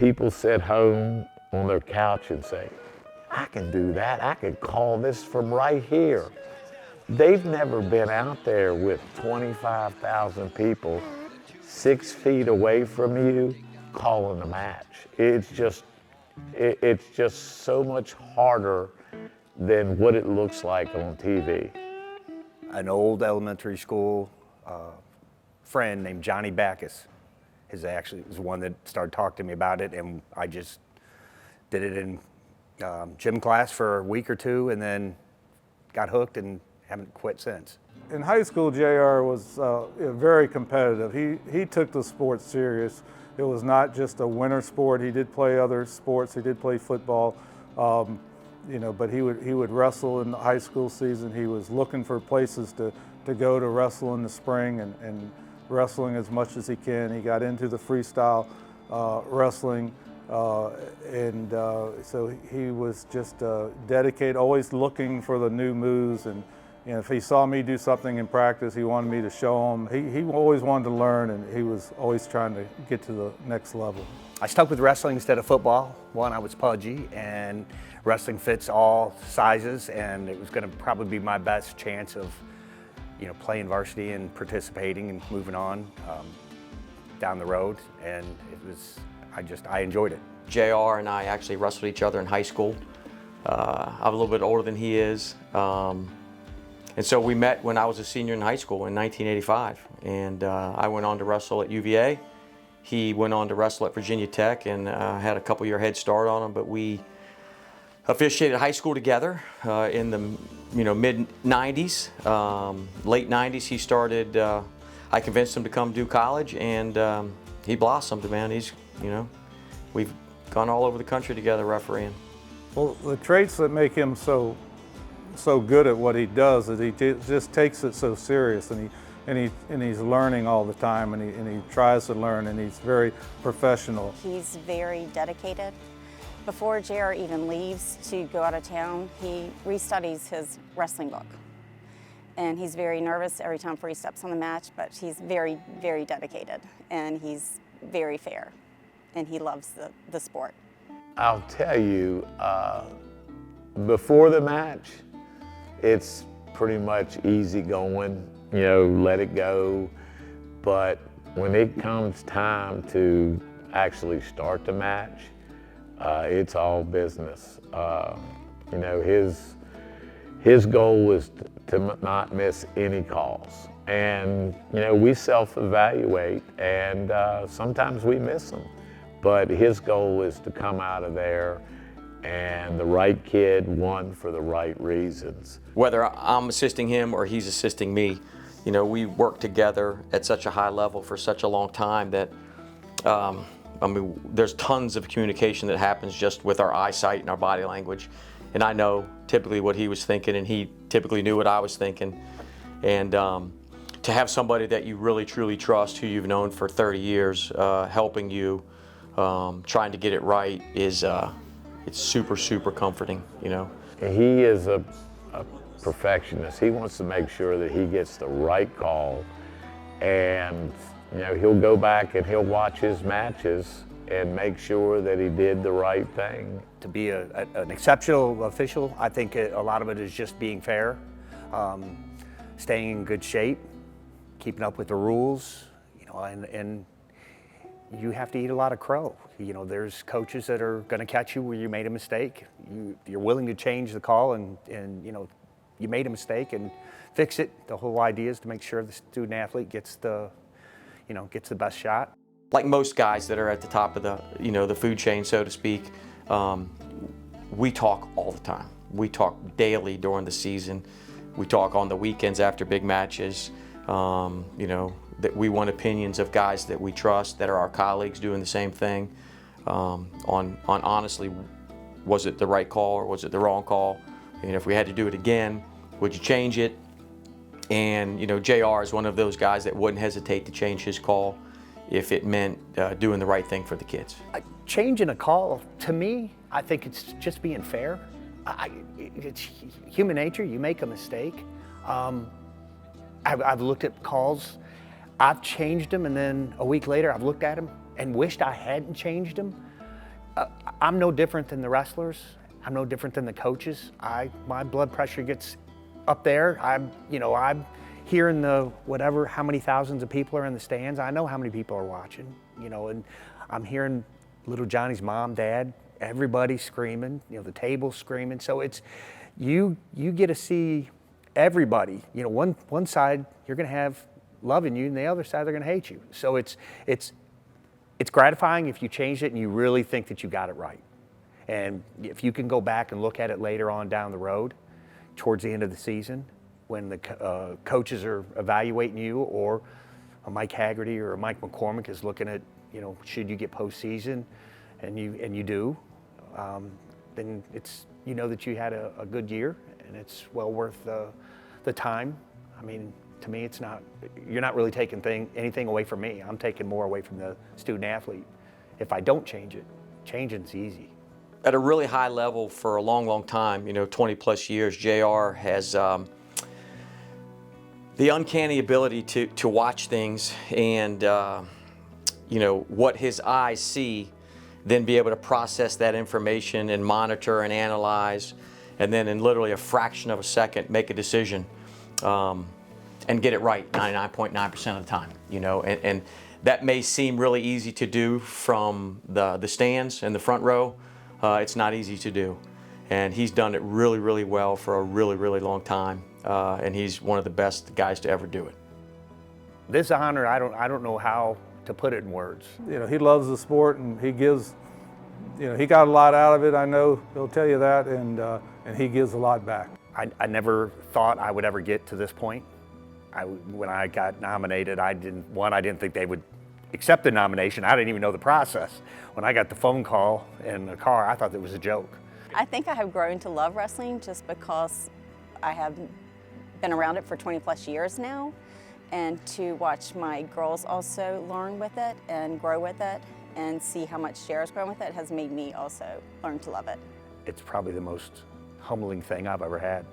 people sit home on their couch and say, I can do that. I can call this from right here. They've never been out there with 25,000 people 6 feet away from you calling a match. It's just so much harder than what it looks like on TV. An old elementary school friend named Johnny Backus was one that started talking to me about it, and I just did it in gym class for a week or two, and then got hooked and haven't quit since. In high school, JR was very competitive. He took the sport serious. It was not just a winter sport. He did play other sports. He did play football, but he would wrestle in the high school season. He was looking for places to go to wrestle in the spring and wrestling as much as he can. He got into the freestyle wrestling, so he was just dedicated, always looking for the new moves. And if he saw me do something in practice, he wanted me to show him. He always wanted to learn, and he was always trying to get to the next level. I stuck with wrestling instead of football. One, I was pudgy, and wrestling fits all sizes, and it was going to probably be my best chance of playing varsity and participating and moving on down the road, and I enjoyed it. JR and I actually wrestled each other in high school. I'm a little bit older than he is. And so we met when I was a senior in high school in 1985. And I went on to wrestle at UVA. He went on to wrestle at Virginia Tech and had a couple-year head start on him, but we officiated high school together in the mid-90s. Late 90s he started, I convinced him to come do college, and he blossomed, man. We've gone all over the country together refereeing. Well, the traits that make him so good at what he does is he just takes it so serious, and he's learning all the time, and he tries to learn, and he's very professional. He's very dedicated. Before JR even leaves to go out of town, he restudies his wrestling book. And he's very nervous every time before he steps on the match, but he's very, very dedicated, and he's very fair, and he loves the sport. I'll tell you, before the match, it's pretty much easy going, let it go. But when it comes time to actually start the match, it's all business. His goal is to not miss any calls. And, we self-evaluate, and sometimes we miss them. But his goal is to come out of there and the right kid won for the right reasons. Whether I'm assisting him or he's assisting me, we work together at such a high level for such a long time that there's tons of communication that happens just with our eyesight and our body language. And I know typically what he was thinking, and he typically knew what I was thinking. And to have somebody that you really truly trust, who you've known for 30 years, helping you, trying to get it right is it's super, super comforting, He is a perfectionist. He wants to make sure that he gets the right call, and he'll go back and he'll watch his matches and make sure that he did the right thing. To be an exceptional official, I think a lot of it is just being fair, staying in good shape, keeping up with the rules, and you have to eat a lot of crow. There's coaches that are going to catch you where you made a mistake. You're willing to change the call, and you made a mistake and fix it. The whole idea is to make sure the student athlete gets the best shot. Like most guys that are at the top of the food chain, so to speak, we talk all the time. We talk daily during the season. We talk on the weekends after big matches. That we want opinions of guys that we trust, that are our colleagues doing the same thing, on honestly, was it the right call or was it the wrong call? And if we had to do it again, would you change it? And JR is one of those guys that wouldn't hesitate to change his call if it meant doing the right thing for the kids. Changing a call, to me, I think it's just being fair. It's human nature, you make a mistake. I've looked at calls, I've changed them, and then a week later I've looked at them and wished I hadn't changed them. I'm no different than the wrestlers. I'm no different than the coaches. My blood pressure gets up there. I'm hearing how many thousands of people are in the stands. I know how many people are watching, and I'm hearing little Johnny's mom, dad, everybody screaming, the table's screaming. So it's, you get to see everybody. One side you're gonna have loving you, and the other side they're gonna hate you. So it's gratifying if you change it and you really think that you got it right. And if you can go back and look at it later on down the road, towards the end of the season, when the coaches are evaluating you, or a Mike Haggerty or a Mike McCormick is looking at, should you get postseason, and you do, then it's, that you had a good year, and it's well worth the time. I mean, to me, you're not really taking anything away from me. I'm taking more away from the student athlete. If I don't change it, changing's easy. At a really high level for a long, long time, 20 plus years, JR has the uncanny ability to watch things and, what his eyes see, then be able to process that information and monitor and analyze, and then in literally a fraction of a second make a decision and get it right 99.9% of the time, and that may seem really easy to do from the stands and the front row. It's not easy to do, and he's done it really, really well for a really, really long time, and he's one of the best guys to ever do it. This honor, I don't know how to put it in words. He loves the sport, and he gives, he got a lot out of it. I know he'll tell you that, and he gives a lot back. I never thought I would ever get to this point. When I got nominated, I didn't think they would accept the nomination. I didn't even know the process. When I got the phone call in the car, I thought it was a joke. I think I have grown to love wrestling just because I have been around it for 20 plus years now, and to watch my girls also learn with it and grow with it and see how much JR's grown with it has made me also learn to love it. It's probably the most humbling thing I've ever had.